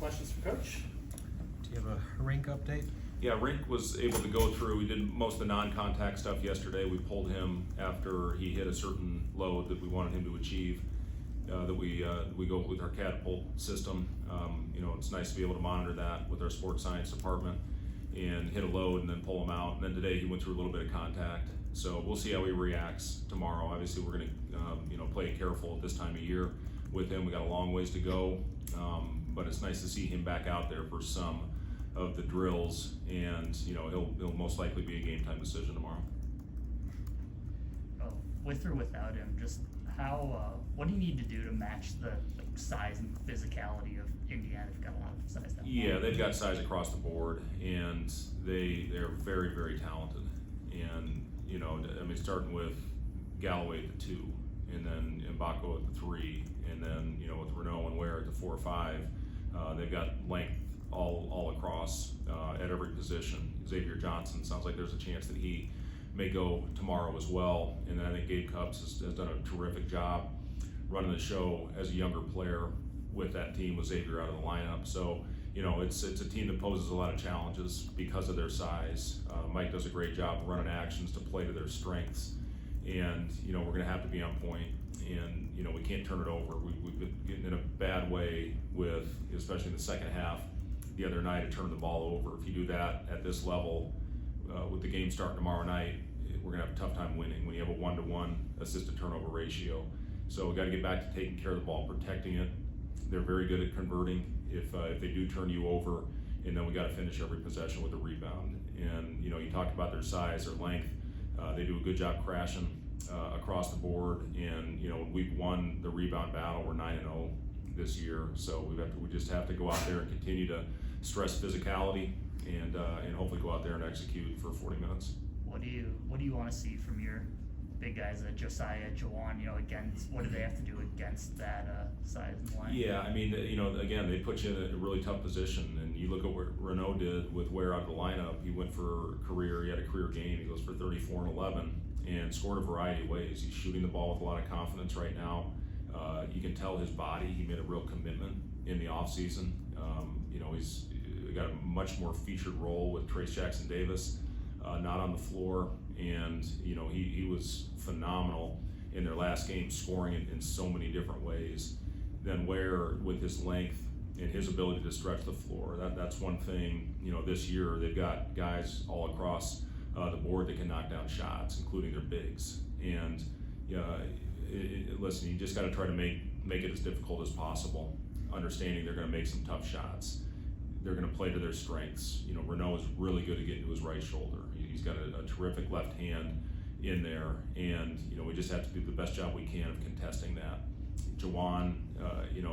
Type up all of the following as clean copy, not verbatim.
questions for Coach? Do you have a rink update? Yeah, Rink was able to go through. We did most of the non-contact stuff yesterday. We pulled him after he hit a certain load that we wanted him to achieve. That we go with our catapult system. It's nice to be able to monitor that with our sports science department and hit a load and then pull him out. And then today he went through a little bit of contact. So we'll see how he reacts tomorrow. Obviously, we're going to play it careful at this time of year with him. We got a long ways to go, but it's nice to see him back out there for some of the drills, and he'll most likely be a game time decision tomorrow. With or without him, just how what do you need to do to match the size and physicality of Indiana? They've got a lot of size down there. Yeah, they've got size across the board, and they're very, very talented. And starting with Galloway at the 2, and then Mbako at the 3, and then with Renault and Ware at the 4 or 5, they've got length all across at every position. Xavier Johnson sounds like there's a chance that he may go tomorrow as well. And then I think Gabe Cupps has done a terrific job running the show as a younger player with that team with Xavier out of the lineup. So it's a team that poses a lot of challenges because of their size. Mike does a great job running actions to play to their strengths, and we're going to have to be on point, and we can't turn it over. We've been getting in a bad way with, especially in the second half the other night, to turn the ball over. If you do that at this level, with the game starting tomorrow night, we're going to have a tough time winning when you have a 1-to-1 assist to turnover ratio. So we got to get back to taking care of the ball, protecting it. They're very good at converting if they do turn you over, and then we got to finish every possession with a rebound. And you talked about their size, their length. They do a good job crashing across the board, and we've won the rebound battle. We're 9-0 this year, so we just have to go out there and continue to stress physicality and hopefully go out there and execute for 40 minutes. What do you want to see from your big guys, Josiah, Jawan? Against what do they have to do against that size and line? Yeah, again, they put you in a really tough position, and you look at what Renault did with Ware out of the lineup. He went for career. He had a career game. He goes for 34 and 11 and scored a variety of ways. He's shooting the ball with a lot of confidence right now. You can tell his body. He made a real commitment in the offseason. He's got a much more featured role with Trace Jackson Davis not on the floor, and he was phenomenal in their last game, scoring in so many different ways. Then Ware, with his length and his ability to stretch the floor, that's one thing. This year they've got guys all across the board that can knock down shots, including their bigs. And listen, you just got to try to make it as difficult as possible, understanding they're going to make some tough shots. They're going to play to their strengths. Renault is really good at getting to his right shoulder. He's got a terrific left hand in there, and we just have to do the best job we can of contesting that. Jawan,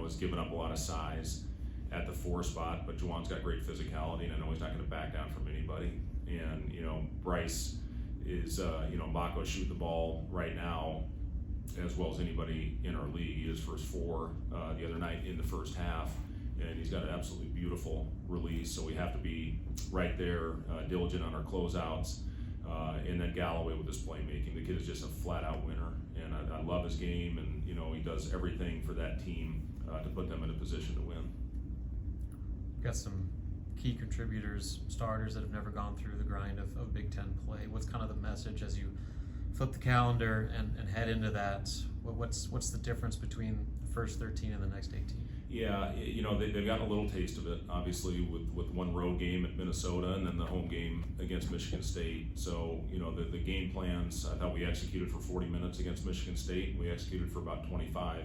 has given up a lot of size at the 4 spot, but Jawan's got great physicality, and I know he's not going to back down from anybody. And Bryce is, Mbako shoot the ball right now as well as anybody in our league. He hit his first 4 the other night in the first half, and he's got an absolutely beautiful release. So we have to be right there, diligent on our closeouts, and then Galloway with his playmaking. The kid is just a flat-out winner, and I love his game, and he does everything for that team to put them in a position to win. Got some key contributors, starters that have never gone through the grind of Big Ten play. What's kind of the message as you flip the calendar and head into that? What's the difference between the first 13 and the next 18? Yeah, they've gotten a little taste of it, obviously, with one road game at Minnesota and then the home game against Michigan State. So, the game plans, I thought we executed for 40 minutes against Michigan State. We executed for about 25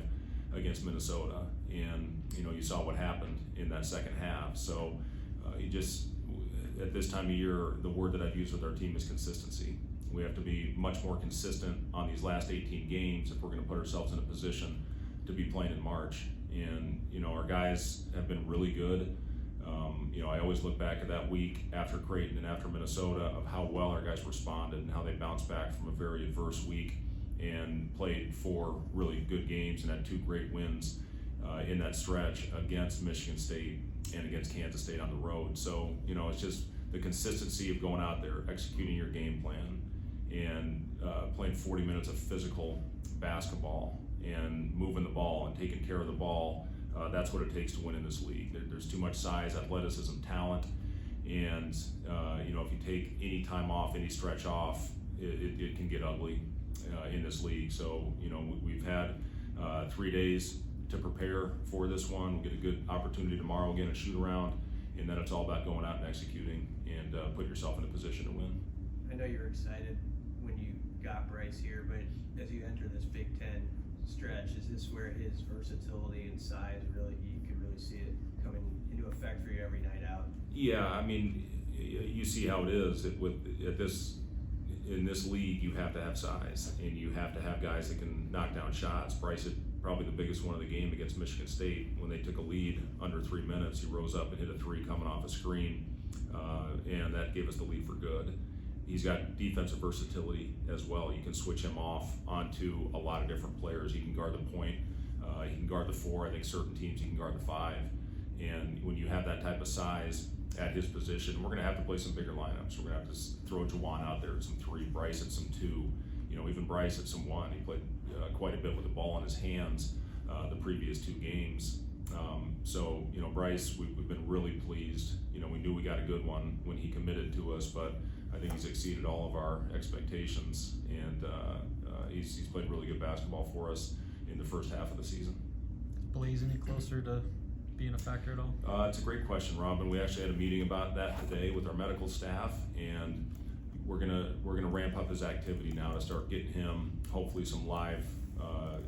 against Minnesota. And, you saw what happened in that second half. So, at this time of year, the word that I've used with our team is consistency. We have to be much more consistent on these last 18 games if we're going to put ourselves in a position to be playing in March. And our guys have been really good. I always look back at that week after Creighton and after Minnesota of how well our guys responded and how they bounced back from a very adverse week and played 4 really good games and had 2 great wins in that stretch against Michigan State and against Kansas State on the road. So it's just the consistency of going out there, executing your game plan, and playing 40 minutes of physical basketball and moving the ball and taking care of the ball that's what it takes to win in this league. There's too much size, athleticism, talent, and you know, if you take any time off, any stretch off, it can get ugly in this league. So, you know, we've had 3 days to prepare for this one. We'll get a good opportunity tomorrow again, a shoot around, and then it's all about going out and executing and put yourself in a position to win. I know you were excited when you got Bryce here, but as you enter this Big Ten stretch, is this where his versatility and size really, you can really see it coming into effect for you every night out? Yeah, I mean, you see how it is in this league. You have to have size, and you have to have guys that can knock down shots. Bryce had probably the biggest one of the game against Michigan State when they took a lead under 3 minutes. He rose up and hit a three coming off a screen, and that gave us the lead for good. He's got defensive versatility as well. You can switch him off onto a lot of different players. He can guard the point, he can guard the four. I think certain teams he can guard the five. And when you have that type of size at his position, we're going to have to play some bigger lineups. We're going to have to throw Juwan out there at some three, Bryce at some two, you know, even Bryce at some one. He played quite a bit with the ball in his hands the previous 2 games. So, you know, Bryce, we've been really pleased. You know, we knew we got a good one when he committed to us, but I think he's exceeded all of our expectations, and he's played really good basketball for us in the first half of the season. Blaze any closer to being a factor at all? It's a great question, Robin. We actually had a meeting about that today with our medical staff, and we're gonna ramp up his activity now to start getting him hopefully some live,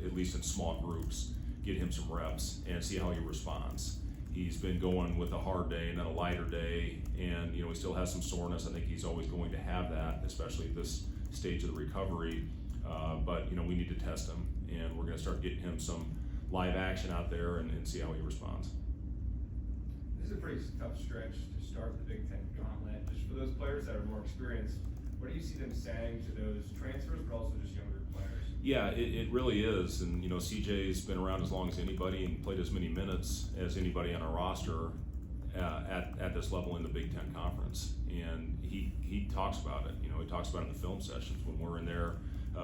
at least in small groups, get him some reps and see how he responds. He's been going with a hard day and then a lighter day, and you know, he still has some soreness. I think he's always going to have that, especially at this stage of the recovery. But you know, we need to test him, and we're going to start getting him some live action out there and see how he responds. This is a pretty tough stretch to start the Big Ten gauntlet. Just for those players that are more experienced, what do you see them saying to those transfers, but also just younger players? Yeah, it really is. And, you know, CJ's been around as long as anybody and played as many minutes as anybody on our roster at this level in the Big Ten Conference. And he talks about it. You know, he talks about it in the film sessions. When we're in there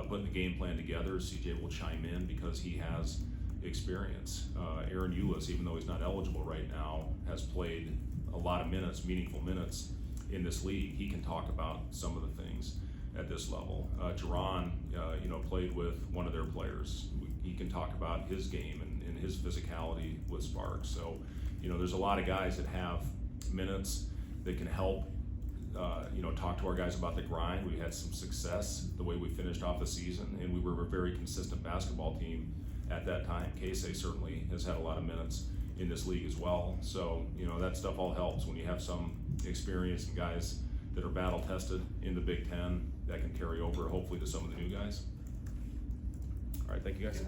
putting the game plan together, CJ will chime in because he has experience. Aaron Eulis, even though he's not eligible right now, has played a lot of minutes, meaningful minutes in this league. He can talk about some of the things at this level. Jerron, you know, played with one of their players. He can talk about his game and his physicality with Sparks. So, you know, there's a lot of guys that have minutes that can help, you know, talk to our guys about the grind. We had some success the way we finished off the season, and we were a very consistent basketball team at that time. Casey certainly has had a lot of minutes in this league as well. So, you know, that stuff all helps when you have some experienced guys that are battle tested in the Big Ten that can carry over hopefully to some of the new guys. All right, thank you guys.